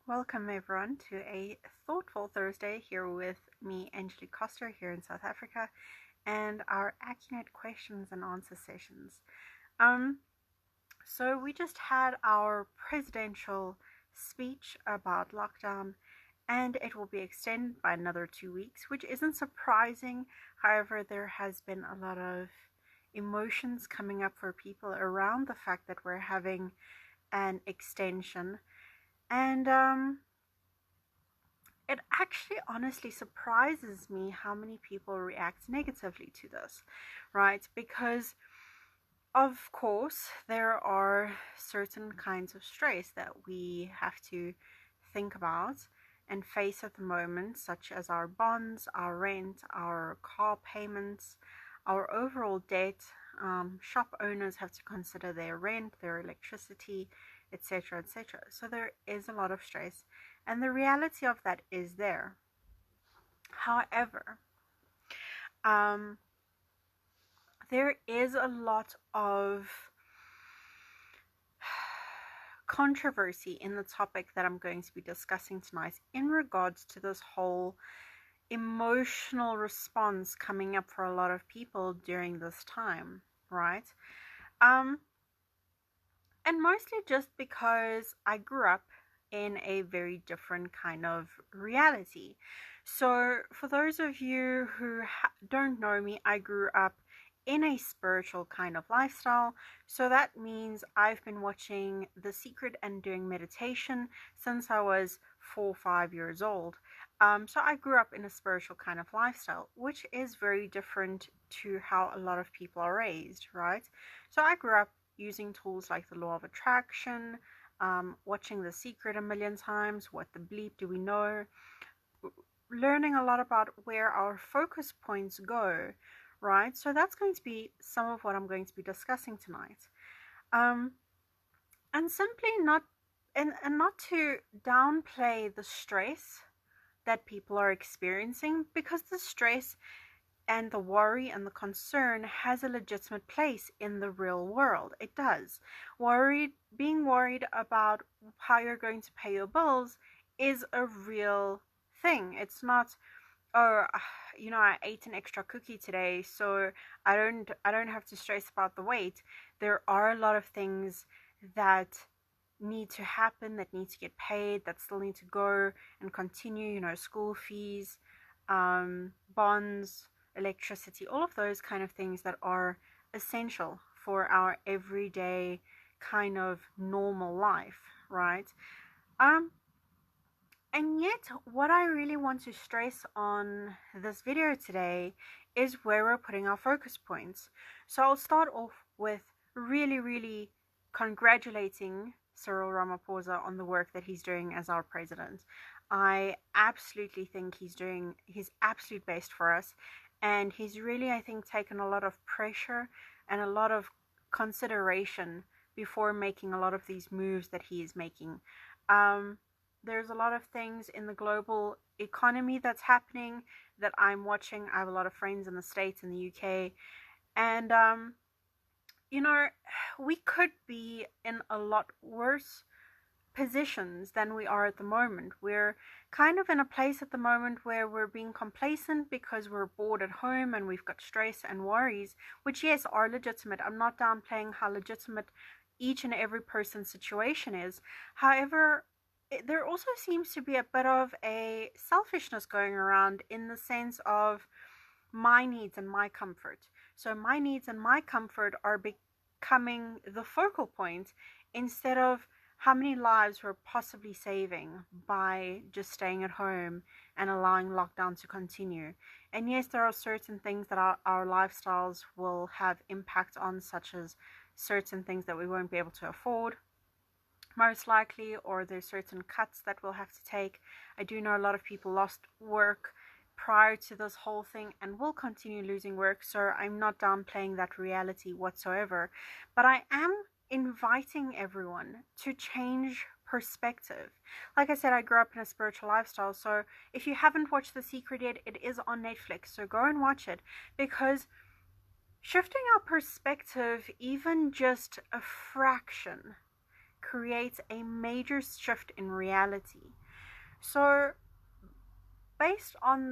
Welcome everyone to a thoughtful Thursday here with me, Angelique Coster, here in South Africa, and our Accunect questions and answer sessions. So we just had our presidential speech about lockdown, and it will be extended by another 2 weeks, which isn't surprising. However, there has been a lot of emotions coming up for people around the fact that we're having an extension. And it actually honestly surprises me how many people react negatively to this, right? Because, of course, there are certain kinds of stress that we have to think about and face at the moment, such as our bonds, our rent, our car payments, our overall debt. Shop owners have to consider their rent, their electricity, etc., etc. So there is a lot of stress, and the reality of that is there. However, there is a lot of controversy in the topic that I'm going to be discussing tonight in regards to this whole emotional response coming up for a lot of people during this time, right? And mostly just because I grew up in a very different kind of reality. So for those of you who don't know me, I grew up in a spiritual kind of lifestyle. So that means I've been watching The Secret and doing meditation since I was 4 or 5 years old. So I grew up in a spiritual kind of lifestyle, which is very different to how a lot of people are raised, right? So I grew up using tools like the law of attraction, watching The Secret a million times, what the bleep do we know, learning a lot about where our focus points go, right? So that's going to be some of what I'm going to be discussing tonight. And simply not to downplay the stress that people are experiencing, because the stress and the worry and the concern has a legitimate place in the real world. It does. Being worried about how you're going to pay your bills is a real thing. It's not, oh, I ate an extra cookie today, so I don't have to stress about the weight. There are a lot of things that need to happen, that need to get paid, that still need to go and continue, school fees, bonds, electricity, all of those kind of things that are essential for our everyday kind of normal life, right? And yet what I really want to stress on this video today is where we're putting our focus points. So I'll start off with really congratulating Cyril Ramaphosa on the work that he's doing as our president. I absolutely think he's doing his absolute best for us, and he's really, I think, taken a lot of pressure and a lot of consideration before making a lot of these moves that he is making. There's a lot of things in the global economy that's happening that I'm watching. I have a lot of friends in the States and the UK, and we could be in a lot worse positions than we are at the moment. We're kind of in a place at the moment where we're being complacent because we're bored at home and we've got stress and worries, which, yes, are legitimate. I'm not downplaying how legitimate each and every person's situation is. However, there also seems to be a bit of a selfishness going around, in the sense of my needs and my comfort. So my needs and my comfort are becoming the focal point, instead of how many lives we're possibly saving by just staying at home and allowing lockdown to continue. And yes, there are certain things that our lifestyles will have impact on, such as certain things that we won't be able to afford, most likely, or there's certain cuts that we'll have to take. I do know a lot of people lost work prior to this whole thing and will continue losing work, so I'm not downplaying that reality whatsoever. But I am inviting everyone to change perspective. Like I said, I grew up in a spiritual lifestyle, so if you haven't watched The Secret yet, it is on Netflix, so go and watch it, because shifting our perspective, even just a fraction, creates a major shift in reality. So based on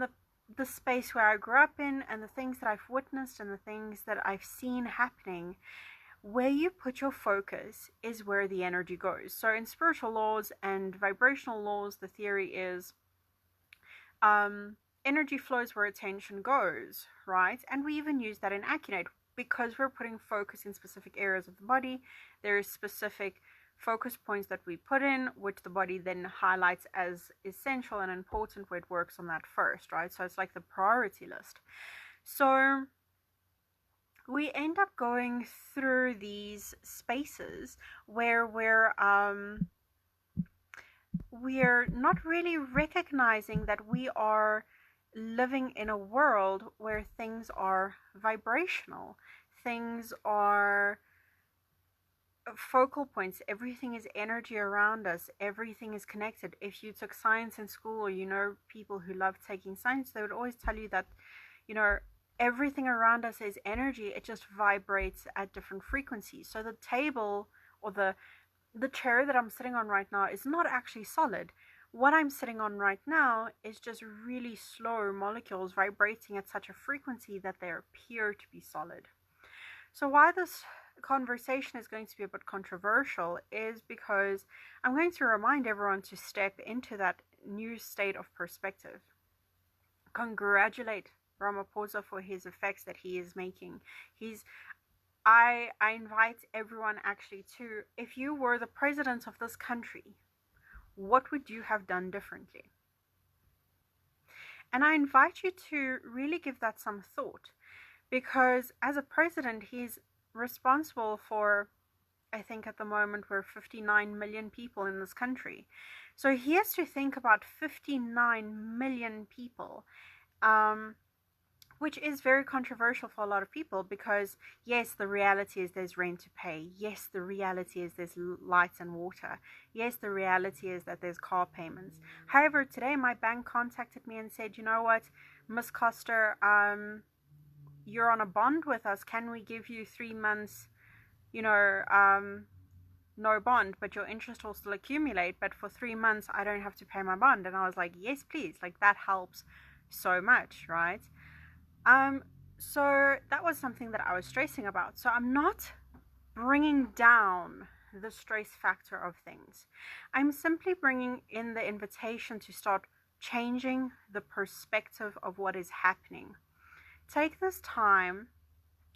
the space where I grew up in and the things that I've witnessed and the things that I've seen happening, where you put your focus is where the energy goes. So in spiritual laws and vibrational laws, the theory is energy flows where attention goes, right? And we even use that in Accunect because we're putting focus in specific areas of the body. There is specific focus points that we put in, which the body then highlights as essential and important, where it works on that first, right? So it's like the priority list. So we end up going through these spaces where we're not really recognizing that we are living in a world where things are vibrational, things are focal points, everything is energy around us, everything is connected. If you took science in school, or you know people who love taking science, they would always tell you that, you know, everything around us is energy, it just vibrates at different frequencies. So the table or the chair that I'm sitting on right now is not actually solid. What I'm sitting on right now is just really slow molecules vibrating at such a frequency that they appear to be solid. So why this conversation is going to be a bit controversial is because I'm going to remind everyone to step into that new state of perspective. Congratulate Ramaphosa for his effects that he is making. I invite everyone actually to, if you were the president of this country, what would you have done differently? And I invite you to really give that some thought, because as a president, he's responsible for, I think at the moment we're 59 million people in this country. So he has to think about 59 million people, which is very controversial for a lot of people, because yes, the reality is there's rent to pay. Yes, the reality is there's lights and water. Yes, the reality is that there's car payments. However, today my bank contacted me and said, you know what, Miss Coster, you're on a bond with us. Can we give you 3 months, no bond, but your interest will still accumulate, but for 3 months I don't have to pay my bond? And I was like, yes, please. Like, that helps so much, right? So that was something that I was stressing about. So I'm not bringing down the stress factor of things. I'm simply bringing in the invitation to start changing the perspective of what is happening. Take this time,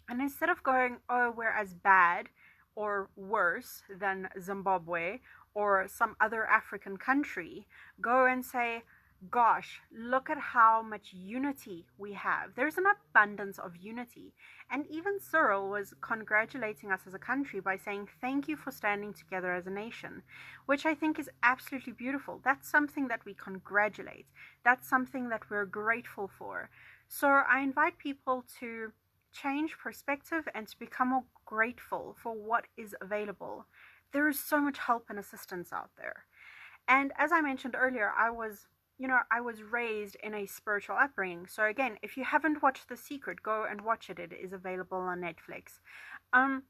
and instead of going, oh, we're as bad or worse than Zimbabwe or some other African country, go and say, gosh, look at how much unity we have. There's an abundance of unity. And even Cyril was congratulating us as a country by saying, thank you for standing together as a nation, which I think is absolutely beautiful. That's something that we congratulate. That's something that we're grateful for. So I invite people to change perspective and to become more grateful for what is available. There is so much help and assistance out there. And as I mentioned earlier, I was raised in a spiritual upbringing. So again, if you haven't watched The Secret, go and watch it. It is available on Netflix. And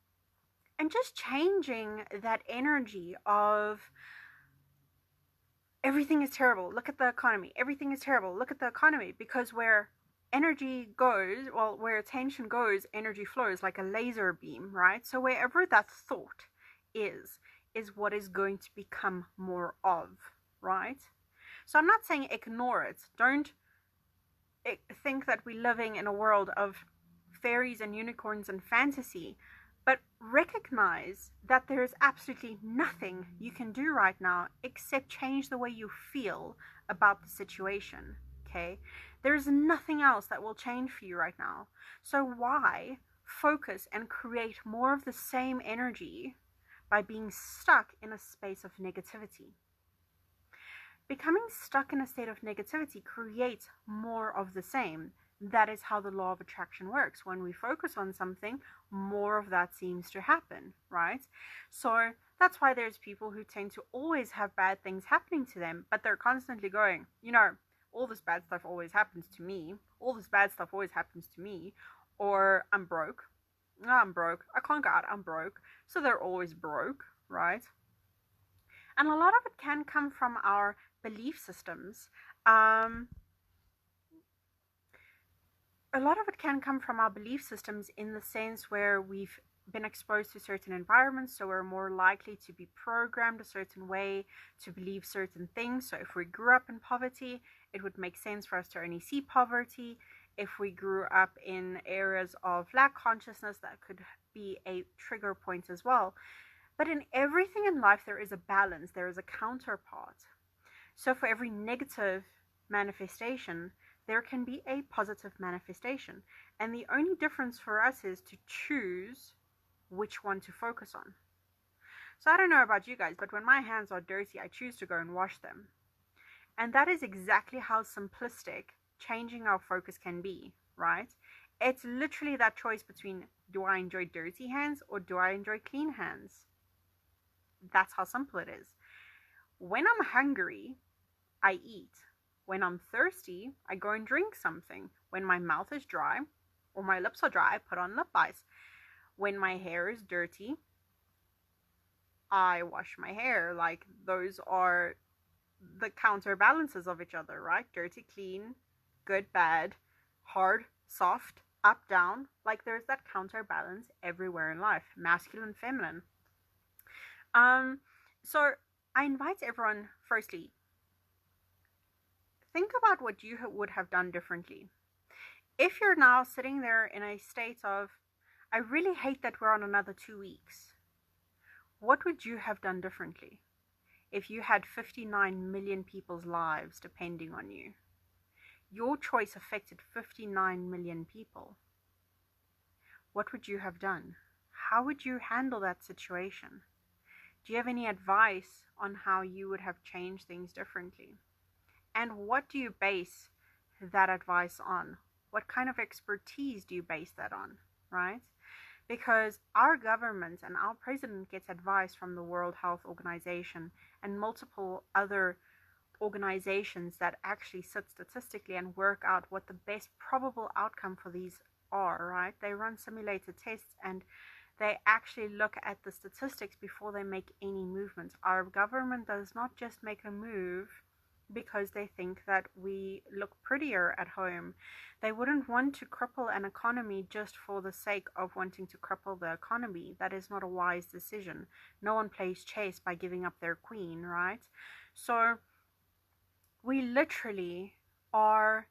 just changing that energy of everything is terrible, look at the economy, everything is terrible, look at the economy, because where energy goes, well, where attention goes, energy flows like a laser beam, right? So wherever that thought is what is going to become more of, right? So I'm not saying ignore it. Don't think that we're living in a world of fairies and unicorns and fantasy, but recognize that there is absolutely nothing you can do right now except change the way you feel about the situation, okay? There's nothing else that will change for you right now. So why focus and create more of the same energy by being stuck in a space of negativity? Becoming stuck in a state of negativity creates more of the same. That is how the law of attraction works. When we focus on something, more of that seems to happen, right? So that's why there's people who tend to always have bad things happening to them, but they're constantly going, all this bad stuff always happens to me. All this bad stuff always happens to me. Or I'm broke. I can't go out, I'm broke. So they're always broke, right? And a lot of it can come from our belief systems. Um, a lot of it can come from our belief systems in the sense where we've been exposed to certain environments, so we're more likely to be programmed a certain way to believe certain things. So if we grew up in poverty, it would make sense for us to only see poverty. If we grew up in areas of lack consciousness, that could be a trigger point as well. But in everything in life, there is a balance, there is a counterpart. So for every negative manifestation, there can be a positive manifestation. And the only difference for us is to choose which one to focus on. So I don't know about you guys, but when my hands are dirty, I choose to go and wash them. And that is exactly how simplistic changing our focus can be, right? It's literally that choice between, do I enjoy dirty hands or do I enjoy clean hands? That's how simple it is. When I'm hungry, I eat. When I'm thirsty, I go and drink something. When my mouth is dry or my lips are dry, I put on lip balm. When my hair is dirty, I wash my hair. Like, those are the counterbalances of each other, right? Dirty, clean, good, bad, hard, soft, up, down. Like, there's that counterbalance everywhere in life, masculine, feminine. So I invite everyone, firstly, think about what you would have done differently. If you're now sitting there in a state of, I really hate that we're on another 2 weeks, what would you have done differently if you had 59 million people's lives depending on you? Your choice affected 59 million people. What would you have done? How would you handle that situation? Do you have any advice on how you would have changed things differently? And what do you base that advice on? What kind of expertise do you base that on, right? Because our government and our president gets advice from the World Health Organization and multiple other organizations that actually sit statistically and work out what the best probable outcome for these are, right? They run simulated tests and they actually look at the statistics before they make any movements. Our government does not just make a move because they think that we look prettier at home. They wouldn't want to cripple an economy just for the sake of wanting to cripple the economy. That is not a wise decision. No one plays chess by giving up their queen, right? So we literally are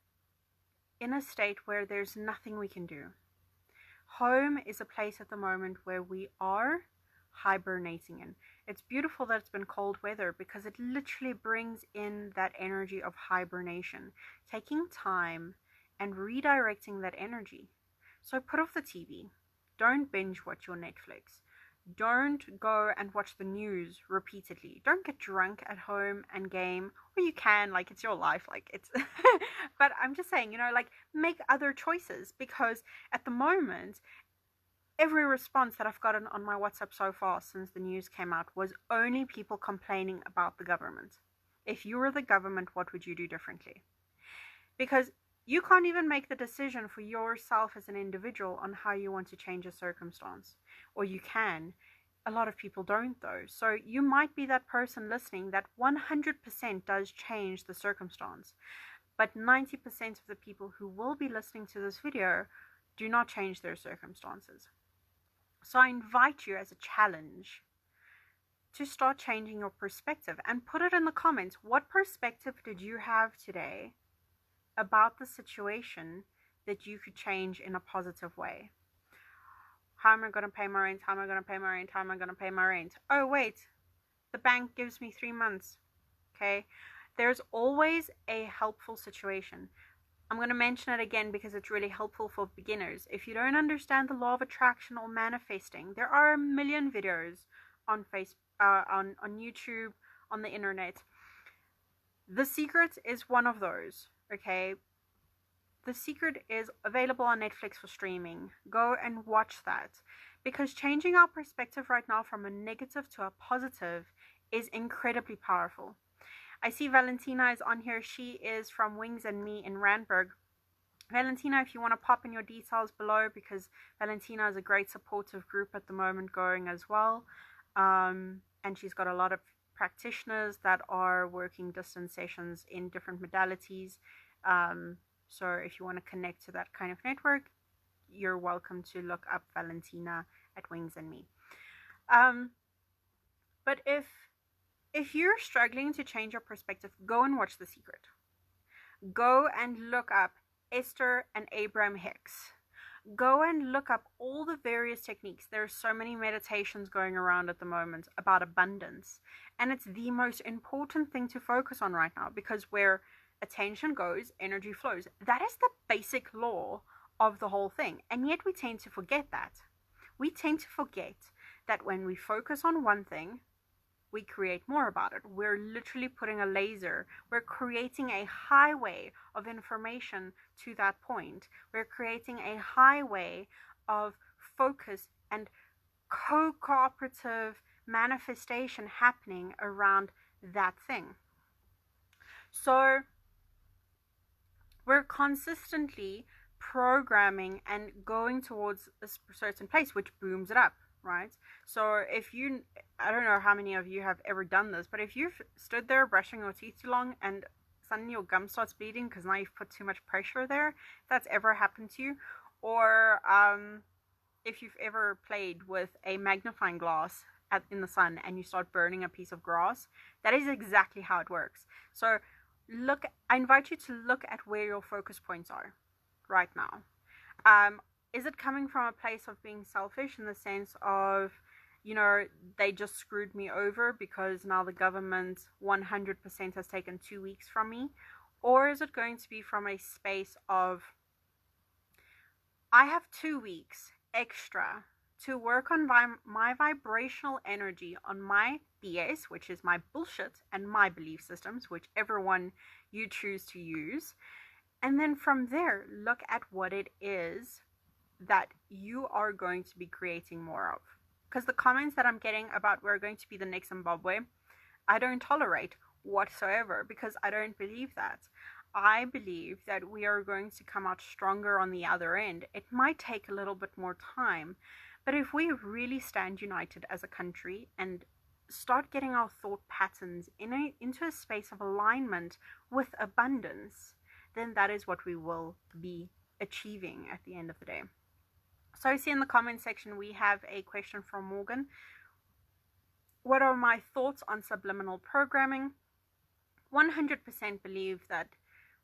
in a state where there's nothing we can do. Home is a place at the moment where we are hibernating in. It's beautiful that it's been cold weather because it literally brings in that energy of hibernation, taking time and redirecting that energy. So put off the TV. Don't binge watch your Netflix. Don't go and watch the news repeatedly. Don't get drunk at home and game. Or you can, like, it's your life, like, it's but I'm just saying, like, make other choices, because at the moment every response that I've gotten on my WhatsApp so far since the news came out was only people complaining about the government. If you were the government, what would you do differently? Because you can't even make the decision for yourself as an individual on how you want to change a circumstance. Or you can. A lot of people don't, though. So you might be that person listening that 100% does change the circumstance. But 90% of the people who will be listening to this video do not change their circumstances. So I invite you as a challenge to start changing your perspective, and put it in the comments. What perspective did you have today about the situation that you could change in a positive way? How am I going to pay my rent? How am I going to pay my rent? How am I going to pay my rent? Oh, wait, the bank gives me 3 months. Okay, there's always a helpful situation. I'm going to mention it again because it's really helpful for beginners. If you don't understand the law of attraction or manifesting, there are a million videos on on YouTube, on the internet. The Secret is one of those, okay? The Secret is available on Netflix for streaming. Go and watch that. Because changing our perspective right now from a negative to a positive is incredibly powerful. I see Valentina is on here. She is from Wings and Me in Randburg. Valentina, if you want to pop in your details below, because Valentina is a great supportive group at the moment going as well. And she's got a lot of practitioners that are working distance sessions in different modalities. So if you want to connect to that kind of network, you're welcome to look up Valentina at Wings and Me. But if you're struggling to change your perspective, go and watch The Secret. Go and look up Esther and Abraham Hicks. Go and look up all the various techniques. There are so many meditations going around at the moment about abundance. And it's the most important thing to focus on right now, because where attention goes, energy flows. That is the basic law of the whole thing. And yet we tend to forget that. We tend to forget that when we focus on one thing, we create more about it. We're literally putting a laser. We're creating a highway of information to that point. We're creating a highway of focus and cooperative manifestation happening around that thing. So we're consistently programming and going towards a certain place, which booms it up, right? So if you, I don't know how many of you have ever done this, but if you've stood there brushing your teeth too long and suddenly your gum starts bleeding because now you've put too much pressure there, if that's ever happened to you, or if you've ever played with a magnifying glass in the sun and you start burning a piece of grass, that is exactly how it works. So I invite you to look at where your focus points are right now. Is it coming from a place of being selfish in the sense of, you know, they just screwed me over because now the government 100% has taken 2 weeks from me? Or is it going to be from a space of, I have 2 weeks extra to work on my vibrational energy, on my BS, which is my bullshit, and my belief systems, whichever one you choose to use. And then from there, look at what it is that you are going to be creating more of. Because the comments that I'm getting about we're going to be the next Zimbabwe, I don't tolerate whatsoever, because I don't believe that. I believe that we are going to come out stronger on the other end. It might take a little bit more time, but if we really stand united as a country and start getting our thought patterns into a space of alignment with abundance, then that is what we will be achieving at the end of the day. So I see in the comment section we have a question from Morgan. What are my thoughts on subliminal programming? 100% believe that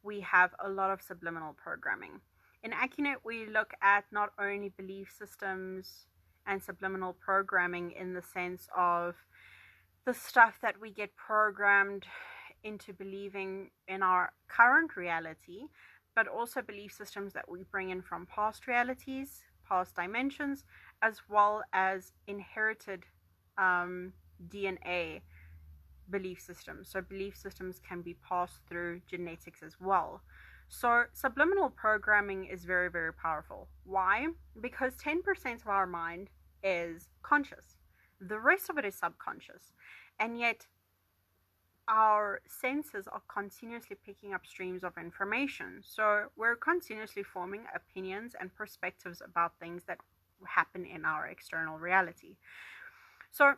we have a lot of subliminal programming. In Accunect, we look at not only belief systems and subliminal programming in the sense of the stuff that we get programmed into believing in our current reality, but also belief systems that we bring in from past realities, past dimensions, as well as inherited DNA belief systems. So belief systems can be passed through genetics as well. So subliminal programming is very, very powerful. Why? Because 10% of our mind is conscious. The rest of it is subconscious. And yet our senses are continuously picking up streams of information. So we're continuously forming opinions and perspectives about things that happen in our external reality. So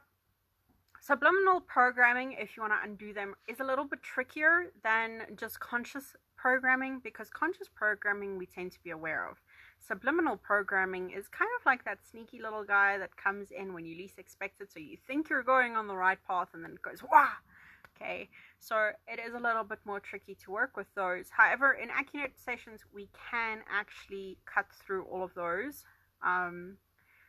subliminal programming, if you want to undo them, is a little bit trickier than just conscious programming, because conscious programming we tend to be aware of. Subliminal programming is kind of like that sneaky little guy that comes in when you least expect it, so you think you're going on the right path and then it goes, wah! Okay, so it is a little bit more tricky to work with those. However, in Accunect sessions, we can actually cut through all of those.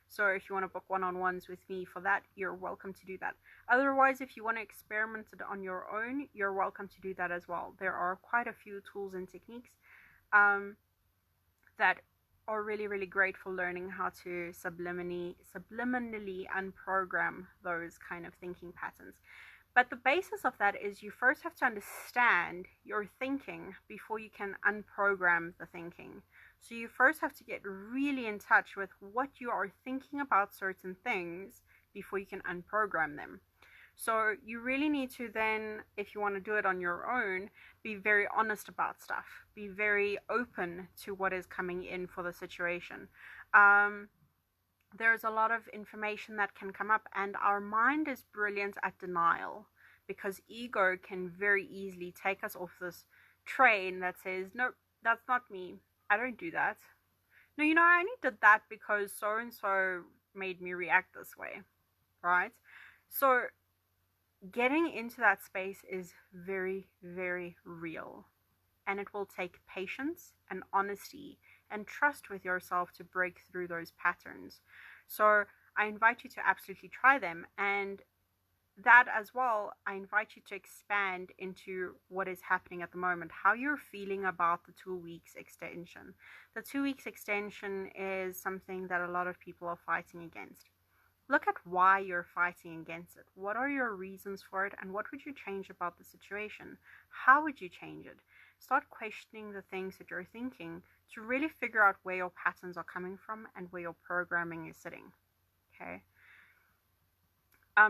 So if you want to book one-on-ones with me for that, you're welcome to do that. Otherwise, if you want to experiment it on your own, you're welcome to do that as well. There are quite a few tools and techniques that are really, really great for learning how to subliminally unprogram those kind of thinking patterns. But the basis of that is you first have to understand your thinking before you can unprogram the thinking. So you first have to get really in touch with what you are thinking about certain things before you can unprogram them. So you really need to then, if you want to do it on your own, be very honest about stuff. Be very open to what is coming in for the situation. There's a lot of information that can come up, and our mind is brilliant at denial, because ego can very easily take us off this train that says, no, that's not me. I don't do that. No, I only did that because so and so made me react this way, right? So getting into that space is very, very real. And it will take patience and honesty and trust with yourself to break through those patterns. So I invite you to absolutely try them. And that as well, I invite you to expand into what is happening at the moment, how you're feeling about the 2 weeks extension. The 2 weeks extension is something that a lot of people are fighting against. Look at why you're fighting against it. What are your reasons for it, and what would you change about the situation? How would you change it? Start questioning the things that you're thinking to really figure out where your patterns are coming from and where your programming is sitting. Okay.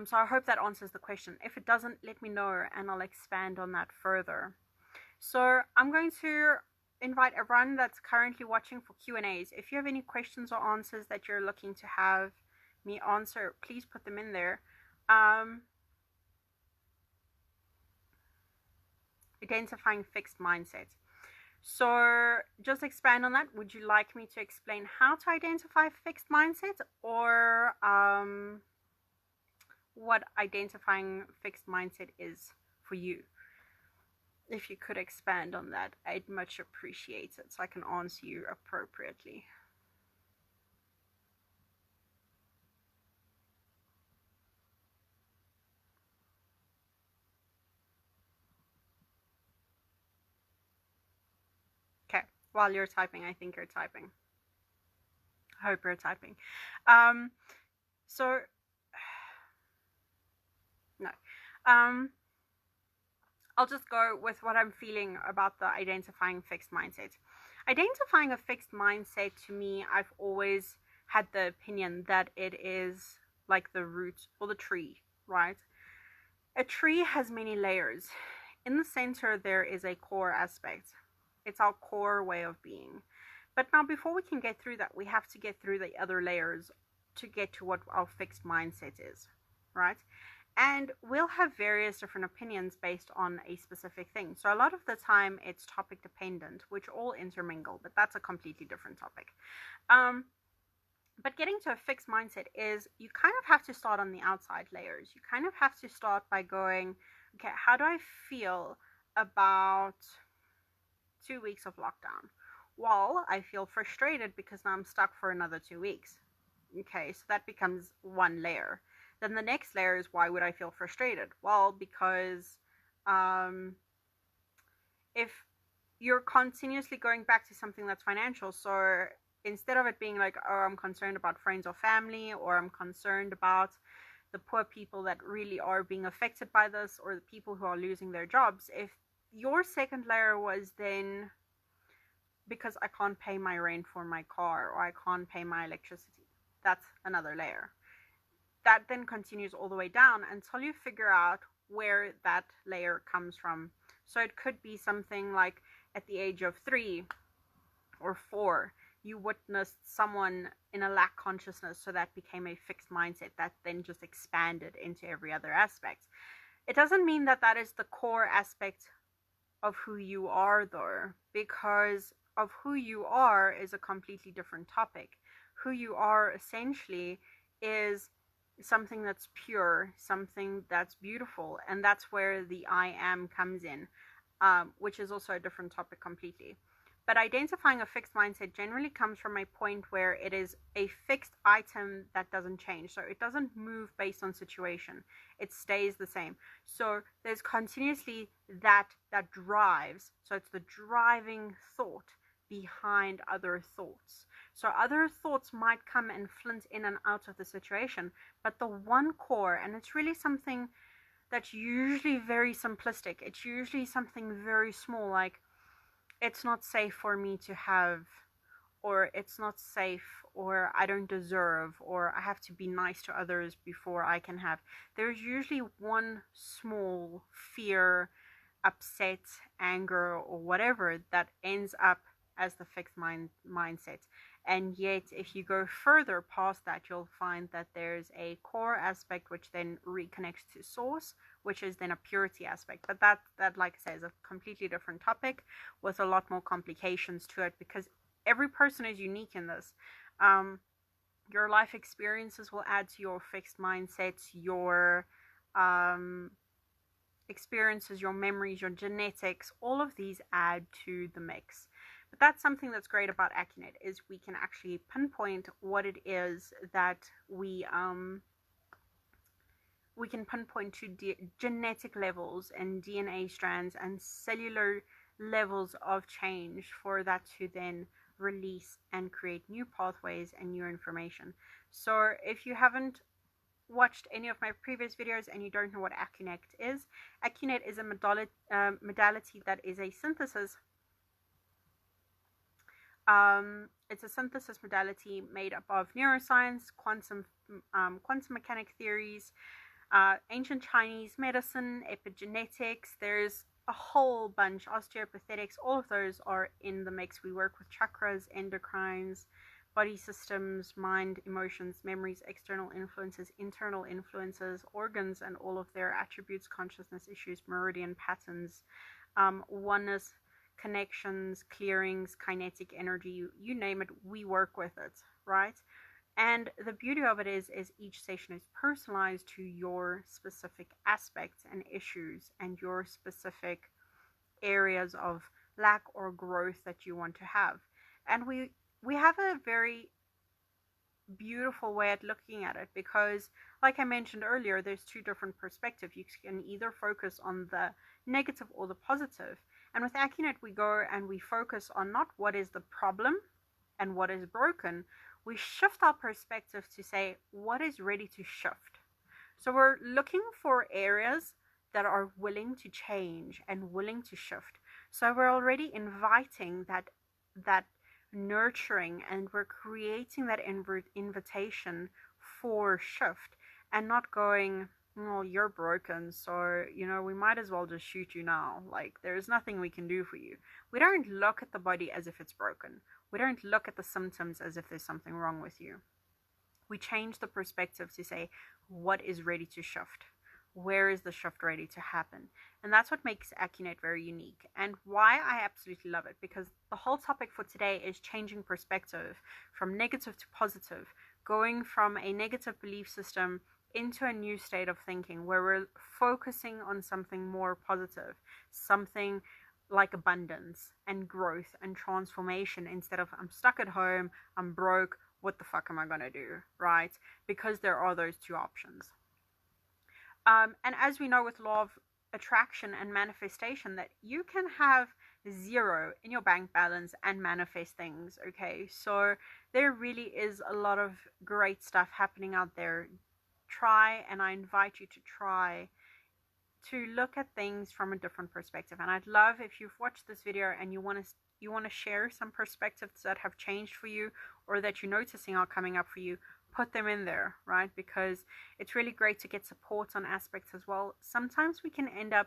So I hope that answers the question. If it doesn't, let me know and I'll expand on that further. So I'm going to invite everyone that's currently watching for Q&As. If you have any questions or answers that you're looking to have me answer, please put them in there. Identifying fixed mindset. So just expand on that. Would you like me to explain how to identify fixed mindset, or what identifying fixed mindset is for you? If you could expand on that, I'd much appreciate it so I can answer you appropriately. Okay, while you're typing, I think you're typing. I hope you're typing. No. I'll just go with what I'm feeling about the identifying fixed mindset. Identifying a fixed mindset, to me, I've always had the opinion that it is like the root or the tree, right? A tree has many layers. In the center, there is a core aspect. It's our core way of being. But now, before we can get through that, we have to get through the other layers to get to what our fixed mindset is, right? And we'll have various different opinions based on a specific thing. So a lot of the time it's topic dependent, which all intermingle, but that's a completely different topic. But getting to a fixed mindset is, you kind of have to start on the outside layers. You kind of have to start by going, okay, how do I feel about 2 weeks of lockdown? Well, I feel frustrated because now I'm stuck for another 2 weeks. Okay, so that becomes one layer. Then the next layer is, why would I feel frustrated? Well, because if you're continuously going back to something that's financial, so instead of it being like, oh, I'm concerned about friends or family, or I'm concerned about the poor people that really are being affected by this, or the people who are losing their jobs, if your second layer was then, because I can't pay my rent for my car, or I can't pay my electricity, that's another layer. That then continues all the way down until you figure out where that layer comes from. So it could be something like, at the age of 3 or 4, you witnessed someone in a lack consciousness, so that became a fixed mindset that then just expanded into every other aspect. It doesn't mean that that is the core aspect of who you are, though, because of who you are is a completely different topic. Who you are essentially is something that's pure, something that's beautiful, and that's where the I am comes in, which is also a different topic completely. But identifying a fixed mindset generally comes from a point where it is a fixed item that doesn't change. So it doesn't move based on situation. It stays the same. So there's continuously that drives. So it's the driving thought behind other thoughts. So other thoughts might come and flint in and out of the situation, but the one core, and it's really something that's usually very simplistic. It's usually something very small, like, it's not safe for me to have, or it's not safe, or I don't deserve, or I have to be nice to others before I can have. There's usually one small fear, upset, anger, or whatever that ends up as the fixed mindset. And yet, if you go further past that, you'll find that there's a core aspect which then reconnects to source, which is then a purity aspect. But that like I say, is a completely different topic with a lot more complications to it, because every person is unique in this. Your life experiences will add to your fixed mindsets, your experiences, your memories, your genetics. All of these add to the mix. But that's something that's great about Accunect, is we can actually pinpoint what it is that we can pinpoint to genetic levels and DNA strands and cellular levels of change for that to then release and create new pathways and new information. So if you haven't watched any of my previous videos and you don't know what Accunect is a modality that is a synthesis. It's a synthesis modality made up of neuroscience, quantum mechanic theories, ancient Chinese medicine, epigenetics. There's a whole bunch, osteopathics, all of those are in the mix. We work with chakras, endocrines, body systems, mind, emotions, memories, external influences, internal influences, organs and all of their attributes, consciousness issues, meridian patterns, oneness, connections, clearings, kinetic energy, you name it, we work with it, right? And the beauty of it is each session is personalized to your specific aspects and issues and your specific areas of lack or growth that you want to have. And we have a very beautiful way at looking at it, because like I mentioned earlier, there's two different perspectives. You can either focus on the negative or the positive. And with Accunect, we go and we focus on not what is the problem and what is broken. We shift our perspective to say what is ready to shift. So we're looking for areas that are willing to change and willing to shift. So we're already inviting that nurturing, and we're creating that invitation for shift, and not going, well, you're broken, so we might as well just shoot you now. Like, there's nothing we can do for you. We don't look at the body as if it's broken. We don't look at the symptoms as if there's something wrong with you. We change the perspective to say, what is ready to shift? Where is the shift ready to happen? And that's what makes Accunect very unique, and why I absolutely love it, because the whole topic for today is changing perspective from negative to positive, going from a negative belief system into a new state of thinking where we're focusing on something more positive, something like abundance and growth and transformation, instead of I'm stuck at home, I'm broke, what the fuck am I gonna do, right? Because there are those two options. And as we know with law of attraction and manifestation, that you can have zero in your bank balance and manifest things, okay? So there really is a lot of great stuff happening out there. Try, and I invite you to try to look at things from a different perspective. And I'd love if you've watched this video and you want to share some perspectives that have changed for you, or that you're noticing are coming up for you, put them in there, right? Because it's really great to get support on aspects as well. Sometimes we can end up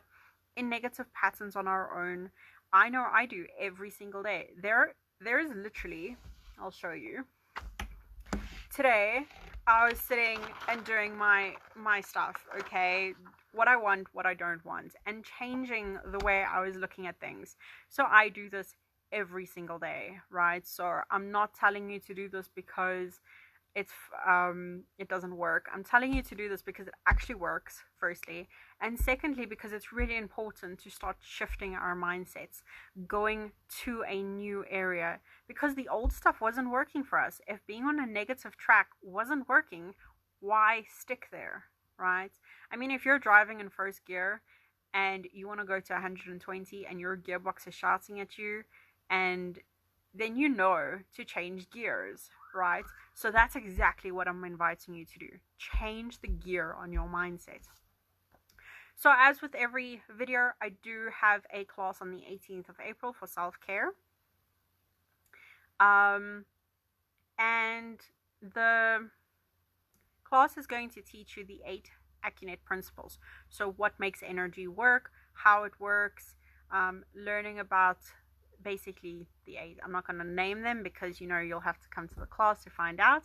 in negative patterns on our own. I know I do every single day. There is literally, I'll show you. Today, I was sitting and doing my stuff, okay? What I want, what I don't want, and changing the way I was looking at things. So I do this every single day, right? So I'm not telling you to do this because it doesn't work. I'm telling you to do this because it actually works, firstly, and secondly, because it's really important to start shifting our mindsets, going to a new area, because the old stuff wasn't working for us. If being on a negative track wasn't working, why stick there, right? I mean, if you're driving in first gear and you want to go to 120 and your gearbox is shouting at you, and then you know to change gears, right? So that's exactly what I'm inviting you to do. Change the gear on your mindset. So as with every video, I do have a class on the 18th of April for self-care. And the class is going to teach you the 8 Accunect principles. So what makes energy work, how it works, learning about basically the 8. I'm not going to name them because you'll have to come to the class to find out.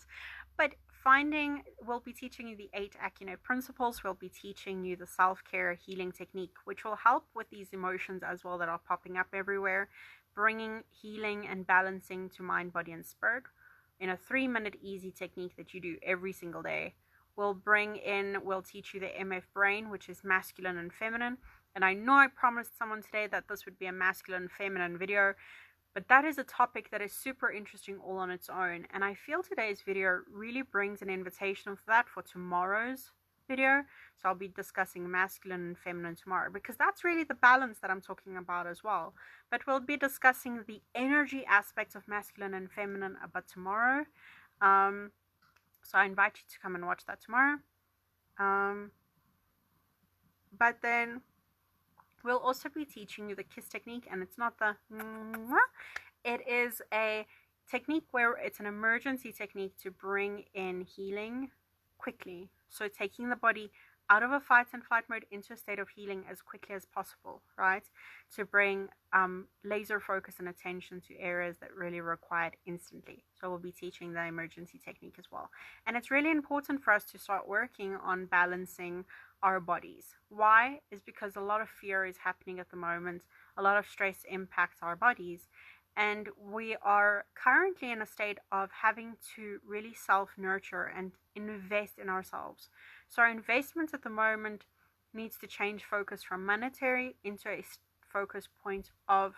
But we'll be teaching you the 8 Accunect principles. We'll be teaching you the self-care healing technique, which will help with these emotions as well that are popping up everywhere, bringing healing and balancing to mind, body, and spirit in a 3-minute easy technique that you do every single day. We'll teach you the MF brain, which is masculine and feminine. And I know I promised someone today that this would be a masculine and feminine video, but that is a topic that is super interesting all on its own. And I feel today's video really brings an invitation for that for tomorrow's video. So I'll be discussing masculine and feminine tomorrow, because that's really the balance that I'm talking about as well. But we'll be discussing the energy aspects of masculine and feminine about tomorrow. So I invite you to come and watch that tomorrow. But then we'll also be teaching you the KISS technique, and it's not the it is a technique where it's an emergency technique to bring in healing quickly. So taking the body out of a fight and flight mode into a state of healing as quickly as possible, right? To bring laser focus and attention to areas that really require it instantly. So we'll be teaching the emergency technique as well. And it's really important for us to start working on balancing our bodies. Why? Is because a lot of fear is happening at the moment. A lot of stress impacts our bodies. And we are currently in a state of having to really self-nurture and invest in ourselves. So our investment at the moment needs to change focus from monetary into a focus point of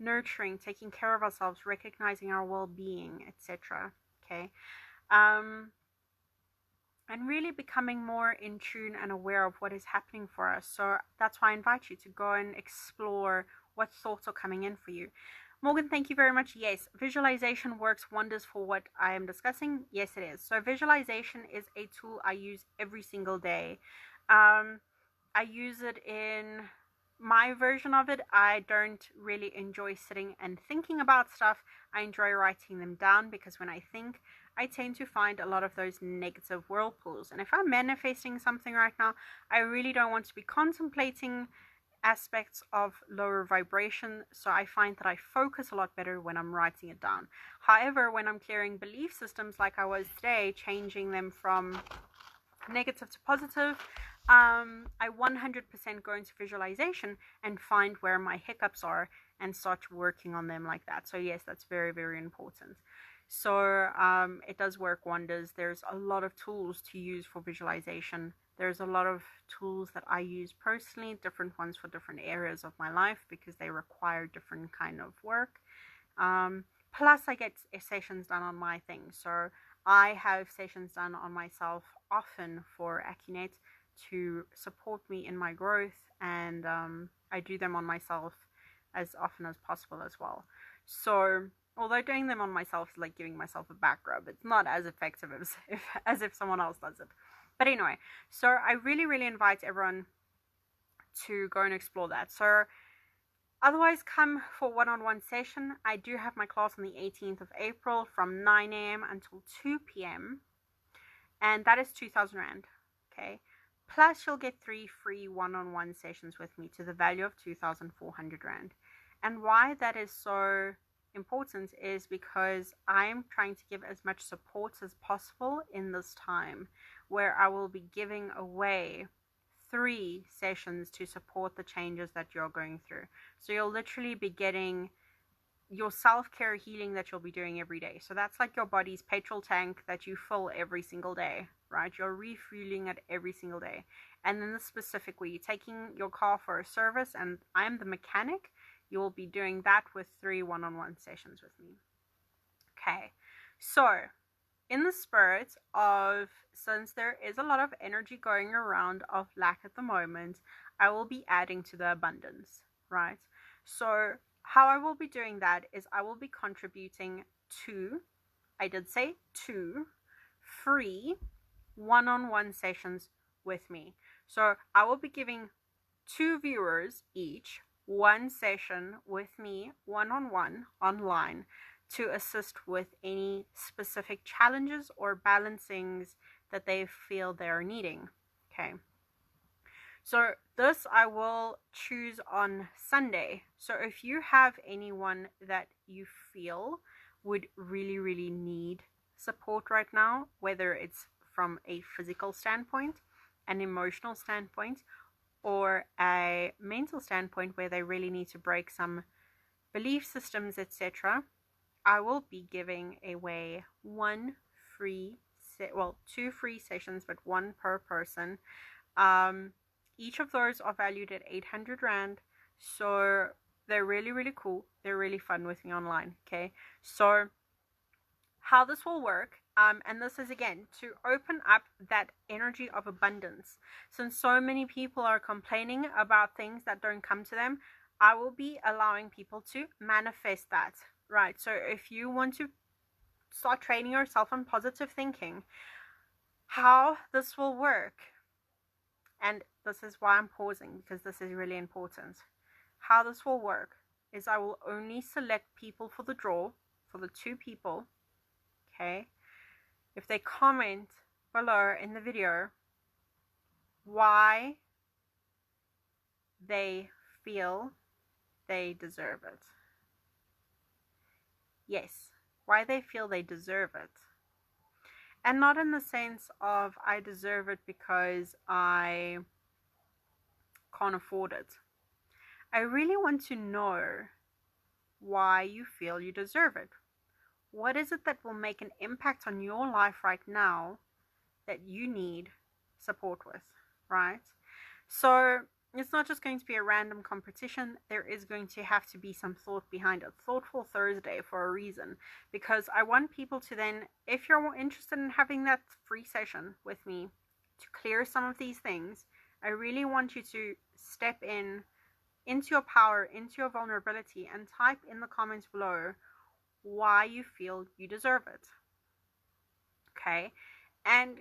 nurturing, taking care of ourselves, recognizing our well-being, etc. Okay. And really becoming more in tune and aware of what is happening for us. So that's why I invite you to go and explore what thoughts are coming in for you. Morgan, thank you very much. Yes, visualization works wonders for what I am discussing. Yes, it is. So visualization is a tool I use every single day. I use it in my version of it. I don't really enjoy sitting and thinking about stuff. I enjoy writing them down, because when I think, I tend to find a lot of those negative whirlpools. And if I'm manifesting something right now, I really don't want to be contemplating aspects of lower vibration. So I find that I focus a lot better when I'm writing it down. However, when I'm clearing belief systems like I was today, changing them from negative to positive, I 100% go into visualization and find where my hiccups are and start working on them like that. So yes, that's very, very important. So it does work wonders. There's a lot of tools to use for visualization. There's a lot of tools that I use personally, different ones for different areas of my life, because they require different kind of work. Plus I get sessions done on my things. So I have sessions done on myself often for Accunect to support me in my growth, and I do them on myself as often as possible as well. So although doing them on myself is like giving myself a back rub, it's not as effective as if someone else does it. But anyway, so I really, really invite everyone to go and explore that. So otherwise, come for one-on-one session. I do have my class on the 18th of April from 9 a.m. until 2 p.m. And that is 2,000 Rand. Okay. Plus, you'll get 3 free one-on-one sessions with me to the value of 2,400 Rand. And why that is so important is because I'm trying to give as much support as possible in this time, where I will be giving away 3 sessions to support the changes that you're going through. So you'll literally be getting your self-care healing that you'll be doing every day. So that's like your body's petrol tank that you fill every single day, right? You're refueling it every single day. And then the specific way, you're taking your car for a service and I'm the mechanic. You will be doing that with 3 one-on-one sessions with me. Okay, so in the spirit of, since there is a lot of energy going around of lack at the moment, I will be adding to the abundance, right? So how I will be doing that is I will be contributing 2, I did say 2, free one-on-one sessions with me. So I will be giving 2 viewers each 1 session with me one-on-one online to assist with any specific challenges or balancings that they feel they're needing. Okay. So this I will choose on Sunday. So if you have anyone that you feel would really, really need support right now, whether it's from a physical standpoint, an emotional standpoint, or a mental standpoint where they really need to break some belief systems, etc. I will be giving away two free sessions, but one per person. Each of those are valued at 800 Rand. So they're really, really cool. They're really fun with me online. Okay. So how this will work, and this is again to open up that energy of abundance. Since so many people are complaining about things that don't come to them, I will be allowing people to manifest that, right? So if you want to start training yourself on positive thinking, how this will work, and this is why I'm pausing, because this is really important. How this will work is I will only select people for the draw, for the 2 people, okay? If they comment below in the video why they feel they deserve it. Yes, why they feel they deserve it. And not in the sense of I deserve it because I can't afford it. I really want to know why you feel you deserve it. What is it that will make an impact on your life right now that you need support with, right? So it's not just going to be a random competition. There is going to have to be some thought behind it. Thoughtful Thursday for a reason, because I want people to then, if you're interested in having that free session with me to clear some of these things, I really want you to step into your power, into your vulnerability, and type in the comments below why you feel you deserve it. Okay? And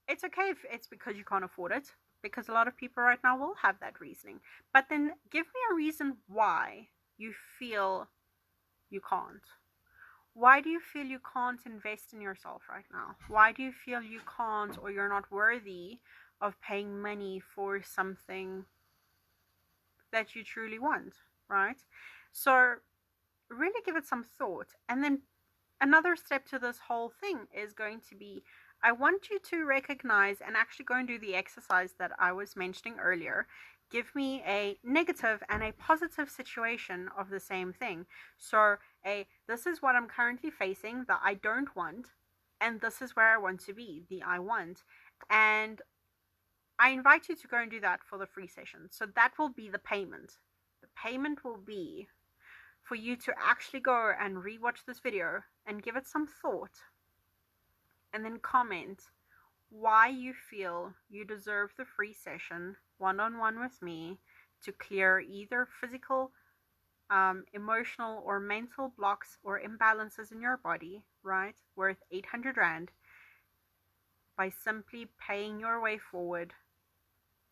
it's okay if it's because you can't afford it, because a lot of people right now will have that reasoning. But then give me a reason why you feel you can't. Why do you feel you can't invest in yourself right now? Why do you feel you can't, or you're not worthy of paying money for something that you truly want, right? So really give it some thought. And then another step to this whole thing is going to be, I want you to recognize and actually go and do the exercise that I was mentioning earlier. Give me a negative and a positive situation of the same thing. So this is what I'm currently facing that I don't want, and this is where I want to be, the I want. And I invite you to go and do that for the free session. So that will be the payment. The payment will be for you to actually go and rewatch this video and give it some thought, and then comment why you feel you deserve the free session one-on-one with me to clear either physical, emotional, or mental blocks or imbalances in your body, right? Worth 800 Rand by simply paying your way forward.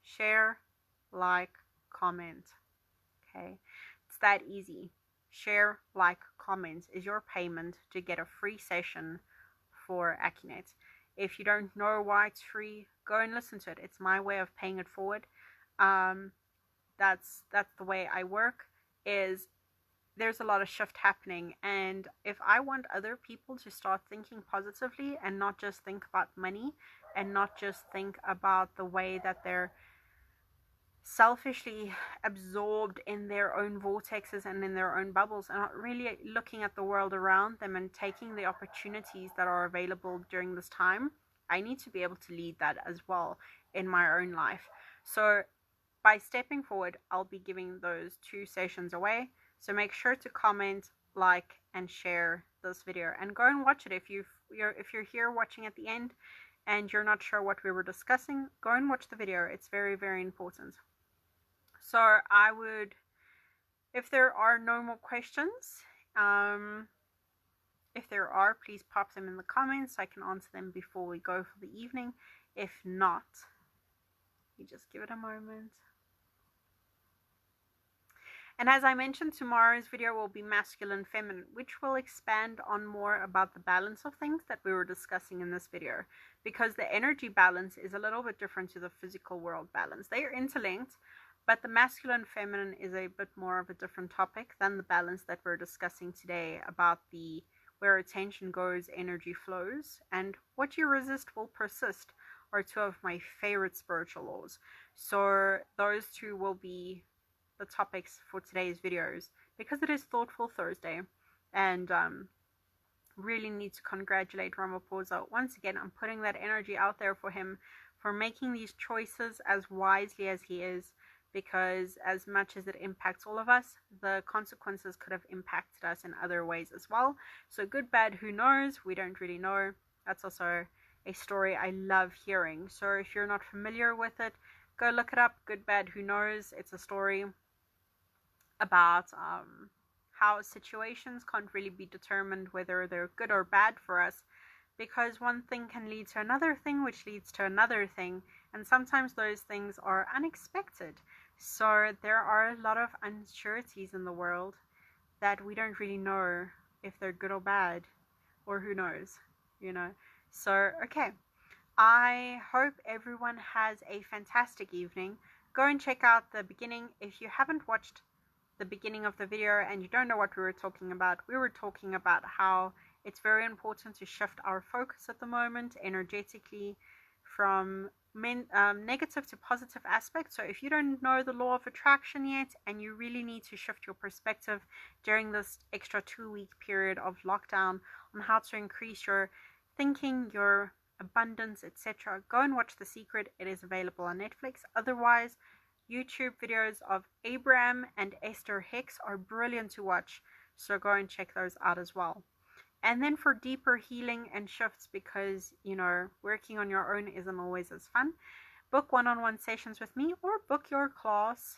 Share, like, comment. Okay, it's that easy. Share, like, comment is your payment to get a free session for Accunect. If you don't know why it's free, go and listen to it. It's my way of paying it forward. That's the way I work. Is there's a lot of shift happening, and if I want other people to start thinking positively and not just think about money, and not just think about the way that they're selfishly absorbed in their own vortexes and in their own bubbles, and not really looking at the world around them and taking the opportunities that are available during this time, I need to be able to lead that as well in my own life. So by stepping forward, I'll be giving those 2 sessions away. So make sure to comment, like, and share this video, and go and watch it. If you're here watching at the end and you're not sure what we were discussing, go and watch the video. It's very, very important. So I would, if there are no more questions, if there are, please pop them in the comments so I can answer them before we go for the evening. If not, you just give it a moment. And as I mentioned, tomorrow's video will be masculine, feminine, which will expand on more about the balance of things that we were discussing in this video, because the energy balance is a little bit different to the physical world balance. They are interlinked, But the masculine feminine is a bit more of a different topic than the balance that we're discussing today, about the where attention goes, energy flows, and what you resist will persist are two of my favorite spiritual laws. So those two will be the topics for today's videos, because it is Thoughtful Thursday, and really need to congratulate Ramaphosa once again on putting that energy out there for him, for making these choices as wisely as he is, because as much as it impacts all of us, the consequences could have impacted us in other ways as well. So good, bad, who knows? We don't really know. That's also a story I love hearing. So if you're not familiar with it, go look it up. Good, bad, who knows? It's a story about how situations can't really be determined whether they're good or bad for us, because one thing can lead to another thing, which leads to another thing, and sometimes those things are unexpected. So there are a lot of unsureties in the world that we don't really know if they're good or bad, or who knows, you know. So okay, I hope everyone has a fantastic evening. Go and check out the beginning. If you haven't watched the beginning of the video and you don't know what we were talking about how it's very important to shift our focus at the moment energetically from negative to positive aspects. So if you don't know the law of attraction yet, and you really need to shift your perspective during this extra 2-week period of lockdown on how to increase your thinking, your abundance, etc., go and watch The Secret. It is available on Netflix. Otherwise, YouTube videos of Abraham and Esther Hicks are brilliant to watch, so go and check those out as well. And then for deeper healing and shifts, because, you know, working on your own isn't always as fun, book one-on-one sessions with me, or book your class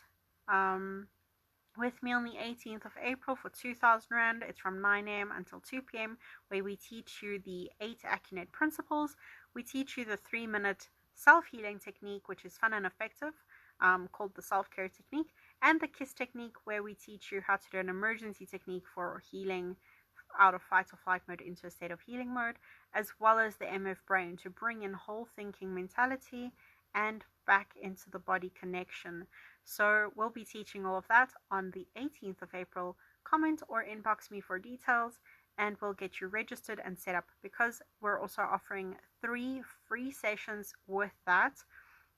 with me on the 18th of April for 2,000 Rand. It's from 9 a.m. until 2 p.m. where we teach you the 8 Accunect principles. We teach you the 3-minute self-healing technique, which is fun and effective, called the SelfCare technique, and the KISS technique, where we teach you how to do an emergency technique for healing out of fight or flight mode into a state of healing mode, as well as the MF brain to bring in whole thinking mentality and back into the body connection. So we'll be teaching all of that on the 18th of April. Comment or inbox me for details and we'll get you registered and set up, because we're also offering 3 free sessions with that.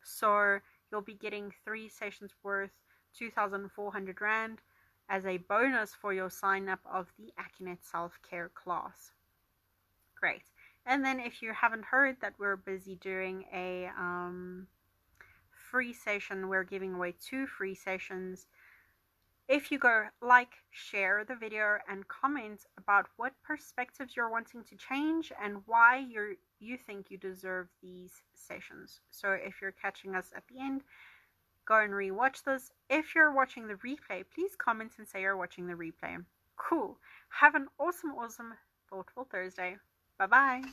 So you'll be getting 3 sessions worth 2,400 Rand as a bonus for your sign up of the Accunect Self-Care class. Great. And then if you haven't heard that we're busy doing a free session, we're giving away 2 free sessions. If you go like, share the video, and comment about what perspectives you're wanting to change and why you think you deserve these sessions. So if you're catching us at the end, go and rewatch this. If you're watching the replay, please comment and say you're watching the replay. Cool. Have an awesome, Thoughtful Thursday. Bye-bye.